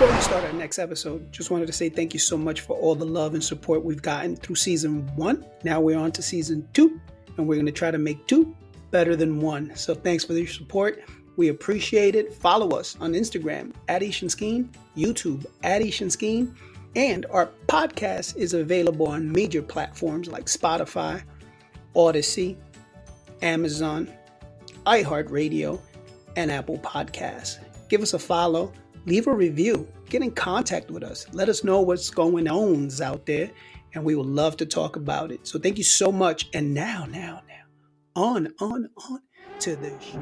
Before we start our next episode, just wanted to say thank you so much for all the love and support we've gotten through season 1. Now we're on to season 2, and we're going to try to make 2 better than 1. So thanks for your support. We appreciate it. Follow us on Instagram at Skeen, YouTube at Skeen, and our podcast is available on major platforms like Spotify, Odyssey, Amazon, iHeartRadio, and Apple Podcasts. Give us a follow, leave a review, get in contact with us. Let us know what's going on out there, and we would love to talk about it. So thank you so much. And now, on to the show.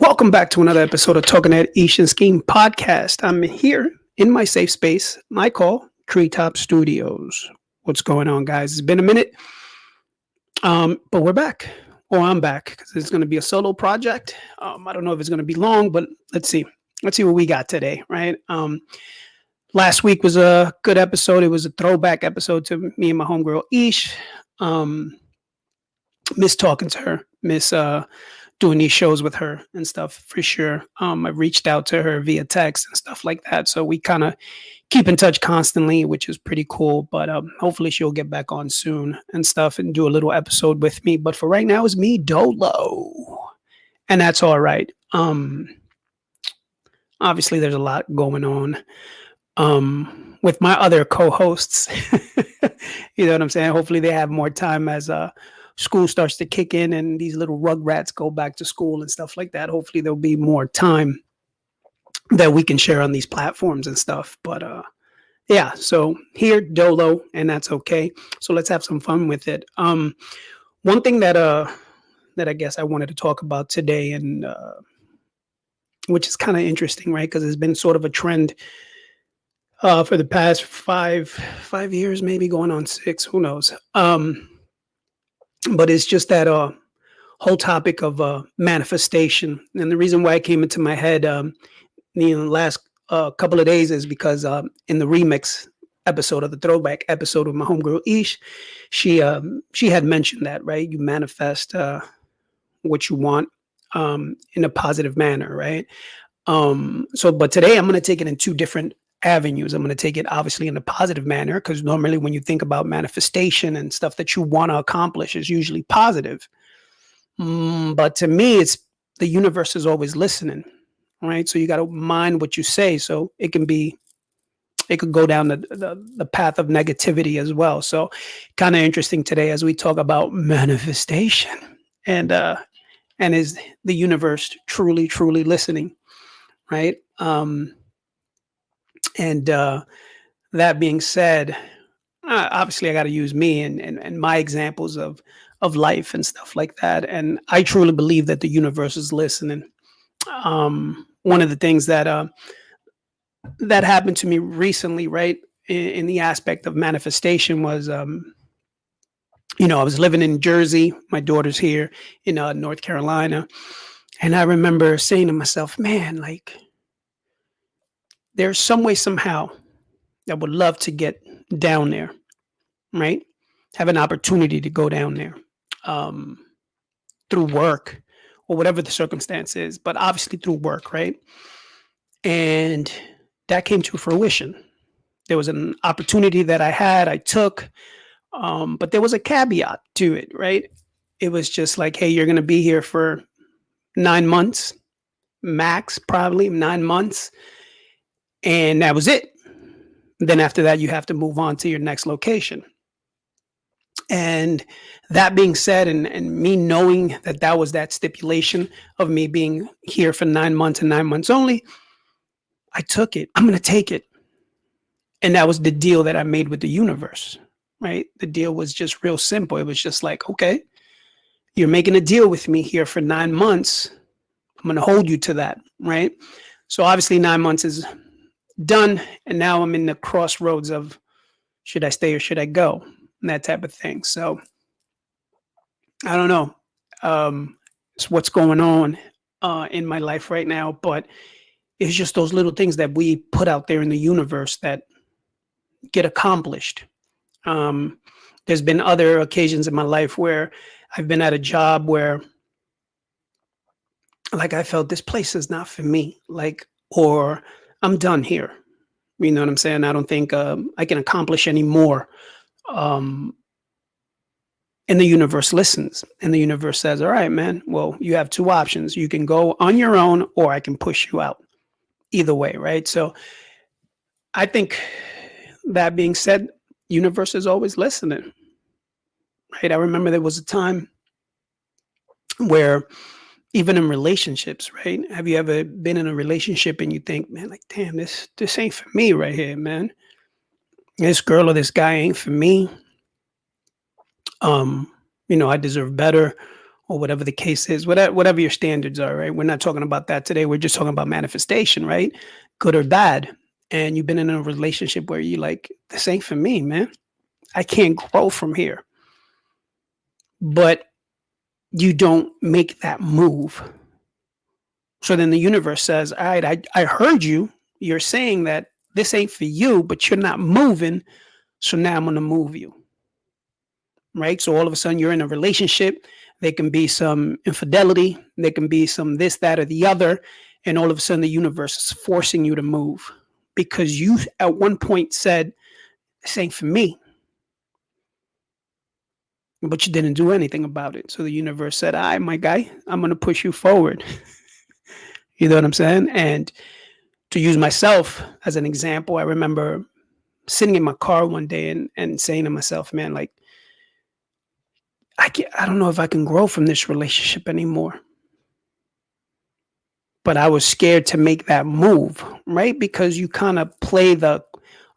Welcome back to another episode of Talking at Skeen podcast. I'm here in my safe space, I call Treetop Studios. What's going on, guys? It's been a minute, but we're back. Or I'm back because it's going to be a solo project. I don't know if it's going to be long, but let's see. Let's see what we got today, right? Last week was a good episode. It was a throwback episode to me and my homegirl Ish. Miss talking to her, miss doing these shows with her and stuff for sure. I reached out to her via text and stuff like that. So we kind of keep in touch constantly, which is pretty cool. But hopefully she'll get back on soon and stuff and do a little episode with me. But for right now, it's me dolo. And that's all right. Obviously, there's a lot going on with my other co-hosts. You know what I'm saying? Hopefully they have more time as school starts to kick in and these little rugrats go back to school and stuff like that. Hopefully there'll be more time that we can share on these platforms and stuff. But yeah, so here dolo, and that's okay. So let's have some fun with it. One thing that I guess I wanted to talk about today, and which is kind of interesting, right? Because it's been sort of a trend for the past five years, maybe going on 6, who knows? But it's just that whole topic of manifestation. And the reason why it came into my head the last couple of days is because in the remix episode of the throwback episode with my homegirl Ish, she had mentioned that, right? You manifest what you want in a positive manner, right? But today I'm going to take it in 2 different avenues. I'm going to take it obviously in a positive manner, because normally when you think about manifestation and stuff that you want to accomplish is usually positive. But to me, it's the universe is always listening, right? So you got to mind what you say. So it could go down the path of negativity as well. So kind of interesting today as we talk about manifestation and is the universe truly listening, right? And that being said, obviously I got to use me and my examples of life and stuff like that. And I truly believe that the universe is listening. One of the things that happened to me recently, right, in the aspect of manifestation was, I was living in Jersey. My daughter's here in North Carolina. And I remember saying to myself, man, like, there's some way, somehow, I would love to get down there, right? Have an opportunity to go down there through work or whatever the circumstance is, but obviously through work, right? And that came to fruition. There was an opportunity that I took, but there was a caveat to it, right? It was just like, hey, you're going to be here for 9 months, max, probably 9 months. And that was it. Then after that, you have to move on to your next location. And that being said, and me knowing that was that stipulation of me being here for 9 months and 9 months only, I took it. I'm going to take it. And that was the deal that I made with the universe, right? The deal was just real simple. It was just like, okay, you're making a deal with me here for 9 months. I'm going to hold you to that, right? So obviously 9 months is done. And now I'm in the crossroads of, should I stay or should I go? And that type of thing. So I don't know. It's what's going on in my life right now, but it's just those little things that we put out there in the universe that get accomplished. There's been other occasions in my life where I've been at a job where like I felt this place is not for me, like, or I'm done here. You know what I'm saying? I don't think I can accomplish any more. Um, and the universe listens, and the universe says, "All right, man. Well, you have two options. You can go on your own, or I can push you out. Either way, right?" So I think that being said, universe is always listening, right? I remember there was a time where even in relationships, right? Have you ever been in a relationship and you think, man, like, damn, this ain't for me right here, man. This girl or this guy ain't for me. Um, I deserve better, or whatever the case is, whatever your standards are, right? We're not talking about that today. We're just talking about manifestation, right? Good or bad. And you've been in a relationship where you like, this ain't for me, man. I can't grow from here. But you don't make that move. So then the universe says, all right, I heard you. You're saying that this ain't for you, but you're not moving. So now I'm going to move you. Right. So all of a sudden you're in a relationship. There can be some infidelity. There can be some this, that, or the other. And all of a sudden the universe is forcing you to move because you at one point said, this ain't for me. But you didn't do anything about it. So the universe said, all right, my guy, I'm going to push you forward. You know what I'm saying? And to use myself as an example, I remember sitting in my car one day and saying to myself, man, like, I don't know if I can grow from this relationship anymore. But I was scared to make that move, right? Because you kind of play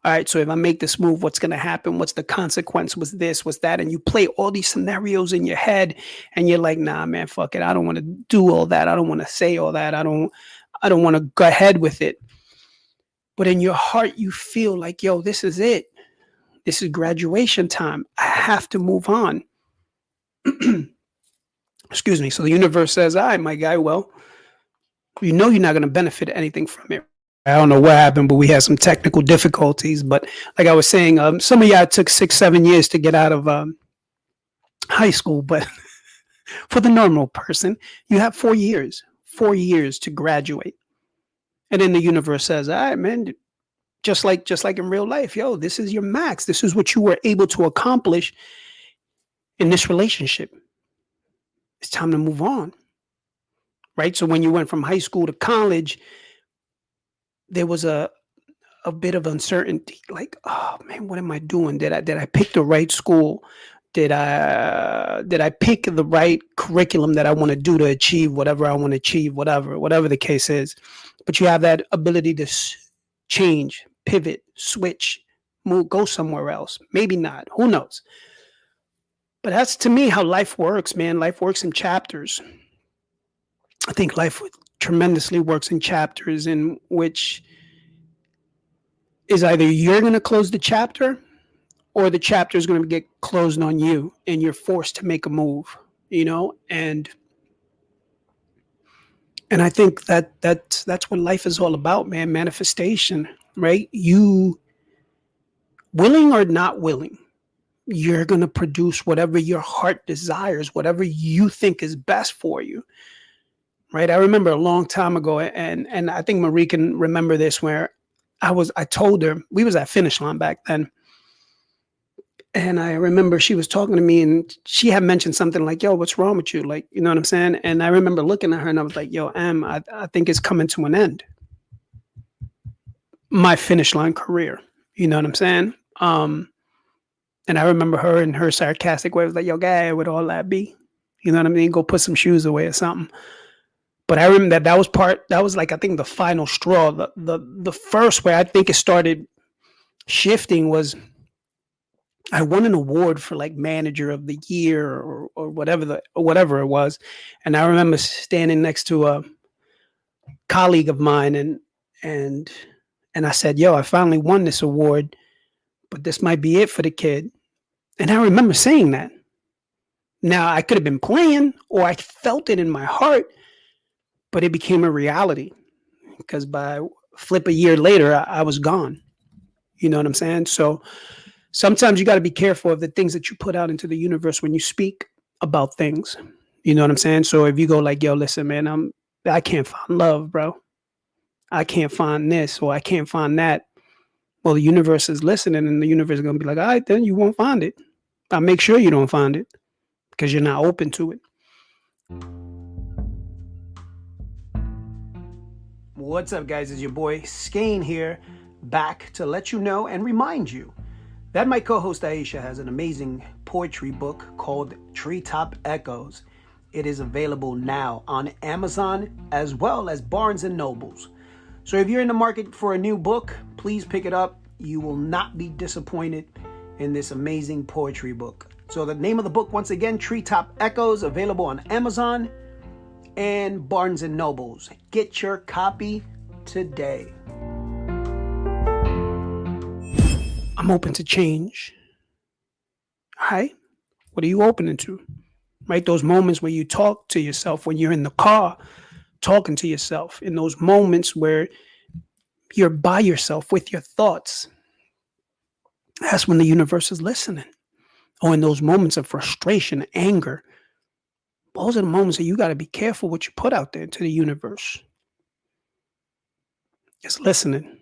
all right, so if I make this move, what's going to happen? What's the consequence? Was this? Was that? And you play all these scenarios in your head and you're like, nah, man, fuck it. I don't want to do all that. I don't want to say all that. I don't want to go ahead with it. But in your heart, you feel like, yo, this is it. This is graduation time. I have to move on. Excuse me. So the universe says, all right, my guy, well, you know you're not going to benefit anything from it. I don't know what happened, but we had some technical difficulties. But like I was saying, some of y'all took 6, 7 years to get out of high school. But for the normal person, you have 4 years, 4 years to graduate. And then the universe says, all right, man, just like in real life, yo, this is your max. This is what you were able to accomplish in this relationship. It's time to move on. Right. So when you went from high school to college, there was a bit of uncertainty, like, oh man, what am I doing? Did I pick the right school? Did I pick the right curriculum that I want to do to achieve whatever I want to achieve, whatever the case is? But you have that ability to change, pivot, switch, move, go somewhere else. Maybe not. Who knows? But that's to me how life works, man. Life works in chapters. I think life tremendously works in chapters in which is either you're going to close the chapter or the chapter is going to get closed on you and you're forced to make a move, and I think that's what life is all about, man. Manifestation, right? You, willing or not willing, you're going to produce whatever your heart desires, whatever you think is best for you. Right? I remember a long time ago, and I think Marie can remember this, where I told her, we was at Finish Line back then. And I remember she was talking to me and she had mentioned something like, yo, what's wrong with you? Like, you know what I'm saying? And I remember looking at her and I was like, yo, I think it's coming to an end. My Finish Line career. You know what I'm saying? And I remember her in her sarcastic way was like, yo, guy, would all that be? You know what I mean? Go put some shoes away or something. But I remember that was like, I think the final straw. The first way I think it started shifting was I won an award for like manager of the year or whatever it was. And I remember standing next to a colleague of mine and and I said, yo, I finally won this award, but this might be it for the kid. And I remember saying that. Now I could have been playing or I felt it in my heart, but it became a reality because by flip a year later, I was gone. You know what I'm saying? So sometimes you got to be careful of the things that you put out into the universe when you speak about things. You know what I'm saying? So if you go like, yo, listen, man, I can't find love, bro. I can't find this or I can't find that. Well, the universe is listening and the universe is going to be like, all right, then you won't find it. I'll make sure you don't find it because you're not open to it. What's up, guys? It's your boy Skeen here, back to let you know and remind you that my co-host Aisha has an amazing poetry book called Treetop Echoes. It is available now on Amazon as well as Barnes and Nobles. So if you're in the market for a new book, please pick it up. You will not be disappointed in this amazing poetry book. So the name of the book, once again, Treetop Echoes, available on Amazon and Barnes and Nobles. Get your copy today. I'm open to change. All right? What are you opening to? Right? Those moments where you talk to yourself, when you're in the car talking to yourself, in those moments where you're by yourself with your thoughts. That's when the universe is listening. Or in those moments of frustration, anger. Those are the moments that you got to be careful what you put out there to the universe. It's listening.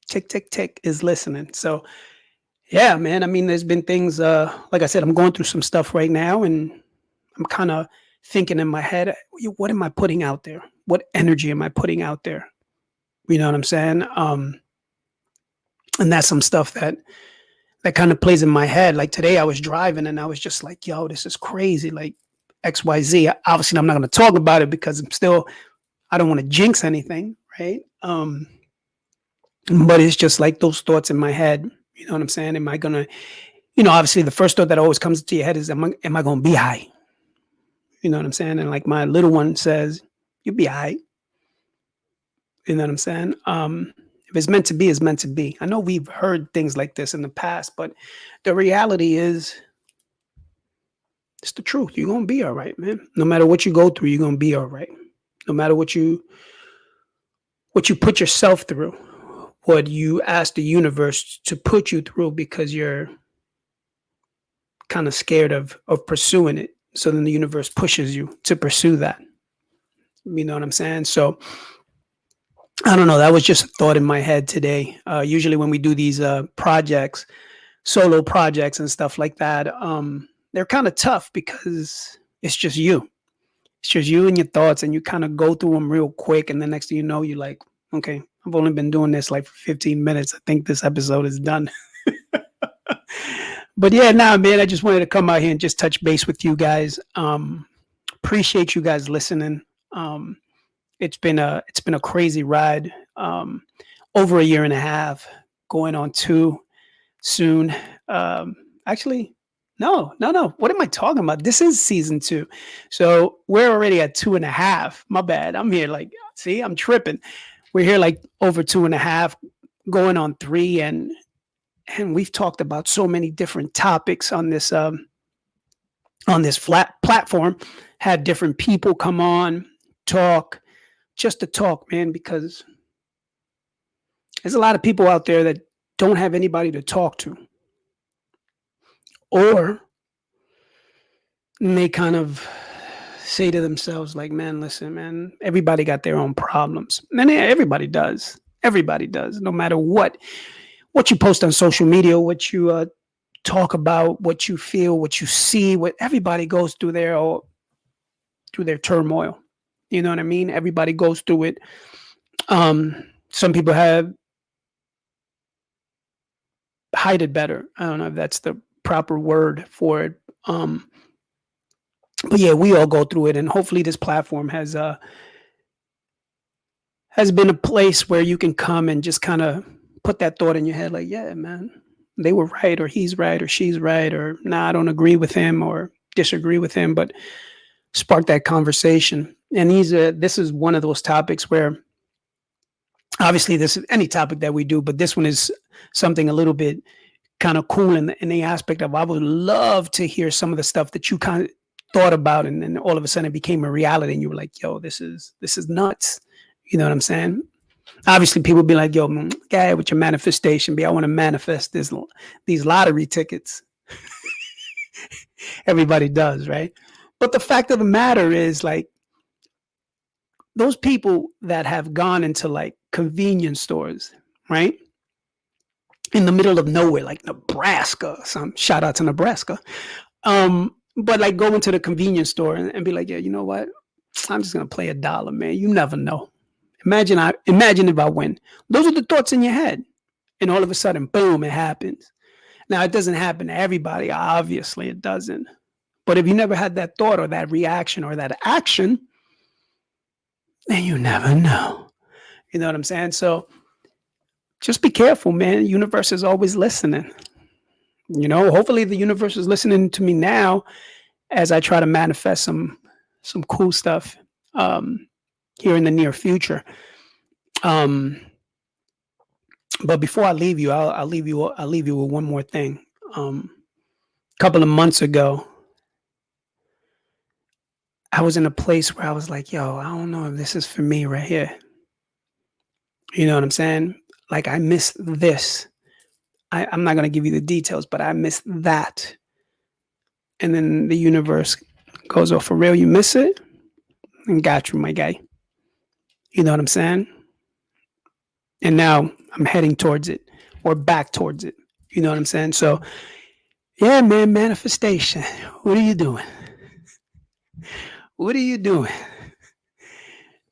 Tick, tick, tick is listening. So, yeah, man. I mean, there's been things, like I said, I'm going through some stuff right now, and I'm kind of thinking in my head, what am I putting out there? What energy am I putting out there? You know what I'm saying? And that's some stuff that kind of plays in my head. Like today, I was driving and I was just like, yo, this is crazy. Like XYZ. Obviously, I'm not going to talk about it because I don't want to jinx anything, right? But it's just like those thoughts in my head. You know what I'm saying? Am I going to, obviously the first thought that always comes to your head is, am I going to be high? You know what I'm saying? And like my little one says, you'll be high. You know what I'm saying? If it's meant to be, it's meant to be. I know we've heard things like this in the past, but the reality is, it's the truth. You're gonna be all right, man. No matter what you go through, you're gonna be all right. No matter what you put yourself through, what you ask the universe to put you through because you're kind of scared of pursuing it. So then the universe pushes you to pursue that. You know what I'm saying? So I don't know. That was just a thought in my head today. Usually when we do these projects, solo projects and stuff like that, they're kind of tough because it's just you. It's just you and your thoughts, and you kind of go through them real quick. And the next thing you know, you're like, okay, I've only been doing this like for 15 minutes. I think this episode is done. But yeah, man, I just wanted to come out here and just touch base with you guys. Appreciate you guys listening. It's been a crazy ride. Over a year and a half, going on 2 soon. Actually, no. What am I talking about? This is season 2. So we're already at 2.5. My bad. I'm here like, see, I'm tripping. We're here like over 2.5, going on 3, and we've talked about so many different topics on this flat platform. Had different people come on, talk, just to talk, man, because there's a lot of people out there that don't have anybody to talk to. Or they kind of say to themselves, like, man, listen, man, everybody got their own problems. And everybody does. Everybody does. No matter what you post on social media, what you talk about, what you feel, what you see, what everybody goes through their turmoil. You know what I mean? Everybody goes through it. Some people hide it better. I don't know if that's the proper word for it. But yeah, we all go through it, and hopefully this platform has been a place where you can come and just kind of put that thought in your head, like, yeah, man, they were right, or he's right, or she's right, or nah, I don't agree with him or disagree with him, but spark that conversation. And this is one of those topics where obviously this is any topic that we do, but this one is something a little bit kind of cool in the aspect of, I would love to hear some of the stuff that you kind of thought about, and then all of a sudden it became a reality, and you were like, yo, this is nuts. You know what I'm saying? Obviously people be like, yo, guy, with your manifestation, I want to manifest these lottery tickets. Everybody does, right? But the fact of the matter is, like, those people that have gone into like convenience stores, right? In the middle of nowhere, like Nebraska, some shout out to Nebraska. But like go into the convenience store and be like, yeah, you know what? I'm just gonna play a dollar, man. You never know. Imagine if I win. Those are the thoughts in your head. And all of a sudden, boom, it happens. Now it doesn't happen to everybody, obviously it doesn't. But if you never had that thought or that reaction or that action, then you never know. You know what I'm saying? So just be careful, man. Universe is always listening. Hopefully the universe is listening to me now as I try to manifest some cool stuff um, here in the near future. Um, but before I leave you, I'll leave you with one more thing. A couple of months ago, I was in a place where I was like, "Yo, I don't know if this is for me right here." You know what I'm saying? Like I missed this. I'm not gonna give you the details, but I missed that. And then the universe goes, "Oh, for real, you miss it?" And got you, my guy. You know what I'm saying? And now I'm heading towards it or back towards it. You know what I'm saying? So, yeah, man, manifestation. What are you doing? What are you doing?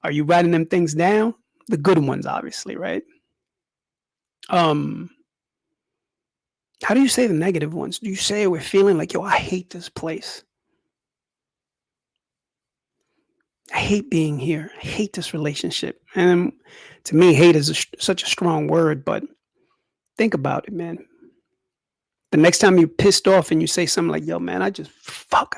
Are you writing them things down? The good ones, obviously, right? Um, how do you say the negative ones? Do you say it with feeling like, yo, I hate this place. I hate being here. I hate this relationship. And to me, hate is such a strong word, but think about it, man. The next time you're pissed off and you say something like, yo, man, I just fuck,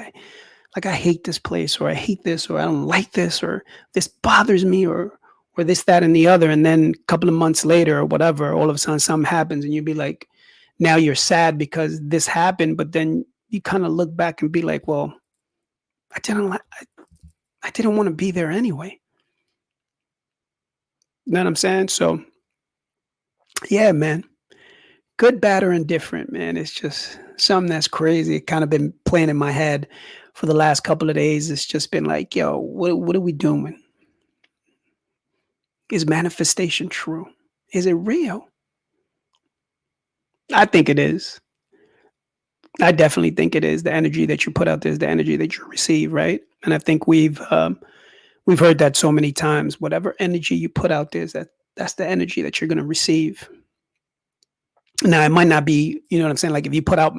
like I hate this place, or I hate this, or I don't like this, or this bothers me, or this, that, and the other. And then a couple of months later or whatever, all of a sudden something happens and you'd be like, now you're sad because this happened, but then you kind of look back and be like, well, I didn't like I didn't want to be there anyway. You know what I'm saying? So yeah, man. Good, bad, or indifferent, man. It's just something that's crazy. It kind of been playing in my head for the last couple of days. It's just been like, yo, what are we doing? Is manifestation true? Is it real? I think it is. I definitely think it is. The energy that you put out there is the energy that you receive, right? And I think we've heard that so many times. Whatever energy you put out there is that's the energy that you're going to receive. Now it might not be, you know what I'm saying? Like if you put out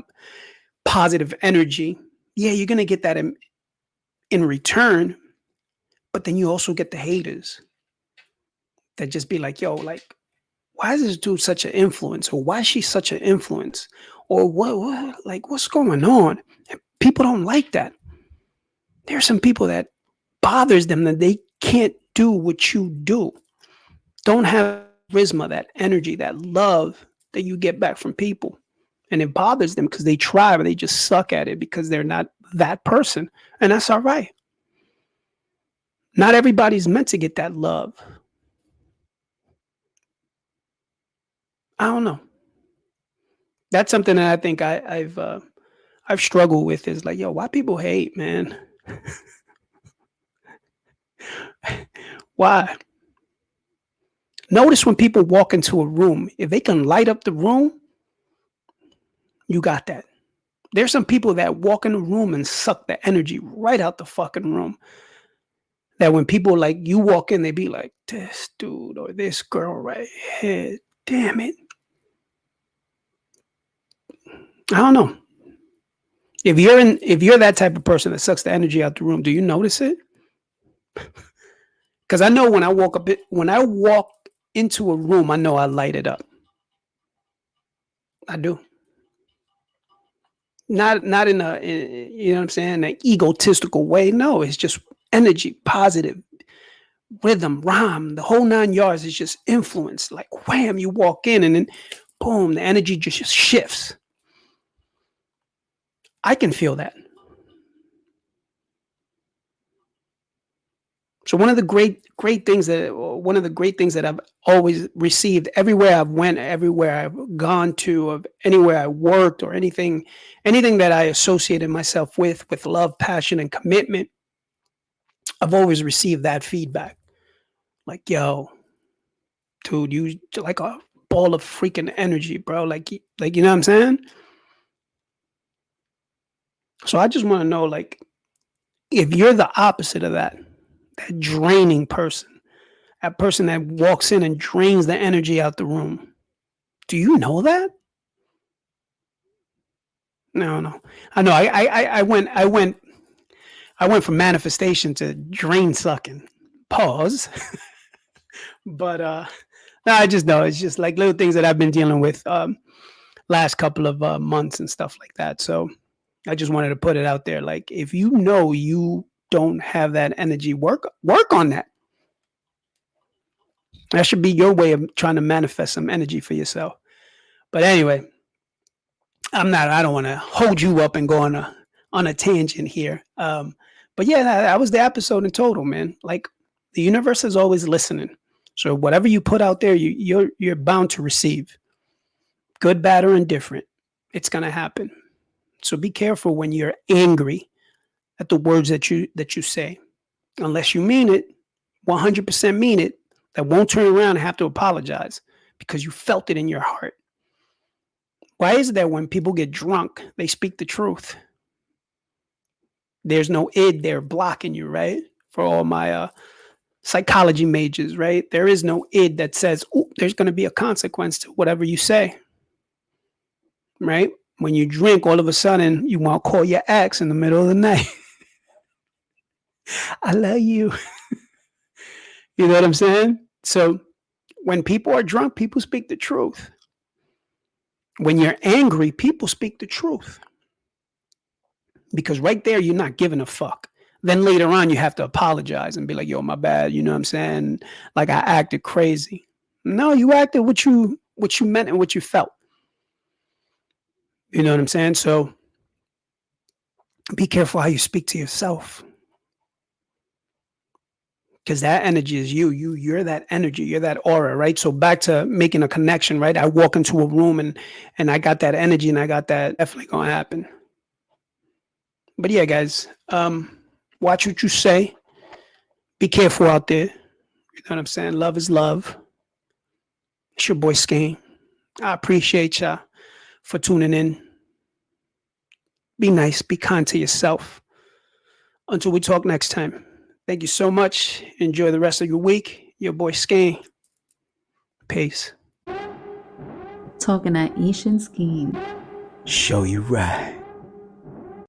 positive energy, yeah, you're going to get that in return, but then you also get the haters that just be like, yo, like, why is this dude such an influence? Or why is she such an influence? Or like, what's going on? And people don't like that. There are some people that bothers them that they can't do what you do. Don't have charisma, that energy, that love that you get back from people. And it bothers them because they try, but they just suck at it because they're not that person. And that's all right. Not everybody's meant to get that love. I don't know. That's something that I think I've struggled with is like, yo, why people hate, man? Why? Notice when people walk into a room, if they can light up the room, you got that. There's some people that walk in the room and suck the energy right out the fucking room. That when people like you walk in, they be like, this dude or this girl right here, damn it. I don't know. If you're that type of person that sucks the energy out the room, do you notice it? Because I know when I walk into a room, I know I light it up. I do. Not you know what I'm saying, an egotistical way. No, it's just energy, positive rhythm, rhyme, the whole 9 yards is just influence. Like wham, you walk in and then boom, the energy just shifts. I can feel that. So one of the great things that I've always received everywhere I've went, everywhere I've gone to, of anywhere I worked or anything that I associated myself with love, passion, and commitment, I've always received that feedback. Like, yo, dude, you like a ball of freaking energy, bro. Like you know what I'm saying? So I just want to know, like, if you're the opposite of that draining person, that person that walks in and drains the energy out the room, do you know that? No, no. I know. I went from manifestation to drain sucking. Pause. But no, I just know it's just like little things that I've been dealing with last couple of months and stuff like that. So I just wanted to put it out there. Like, if you know you don't have that energy, work on that. That should be your way of trying to manifest some energy for yourself. But anyway, I don't want to hold you up and go on a tangent here. But yeah, that was the episode in total, man. Like, the universe is always listening. So whatever you put out there, you're bound to receive, good, bad, or indifferent. It's gonna happen. So be careful when you're angry at the words that you say, unless you mean it, 100% mean it. That won't turn around and have to apologize because you felt it in your heart. Why is it that when people get drunk, they speak the truth? There's no id there blocking you, right? For all my psychology majors, right? There is no id that says, oh, there's going to be a consequence to whatever you say, right? When you drink, all of a sudden, you want to call your ex in the middle of the night. I love you. You know what I'm saying? So when people are drunk, people speak the truth. When you're angry, people speak the truth. Because right there, you're not giving a fuck. Then later on, you have to apologize and be like, yo, my bad. You know what I'm saying? Like, I acted crazy. No, you acted what you meant and what you felt. You know what I'm saying? So be careful how you speak to yourself. Because that energy is you're that energy, you're that aura, right? So back to making a connection, right? I walk into a room and I got that energy and I got that, definitely gonna happen. But yeah, guys, watch what you say. Be careful out there. You know what I'm saying? Love is love. It's your boy Skeen. I appreciate y'all for tuning in. Be nice, be kind to yourself. Until we talk next time. Thank you so much. Enjoy the rest of your week. Your boy Skeen. Peace. Talking at Ish and Skeen. Show you right.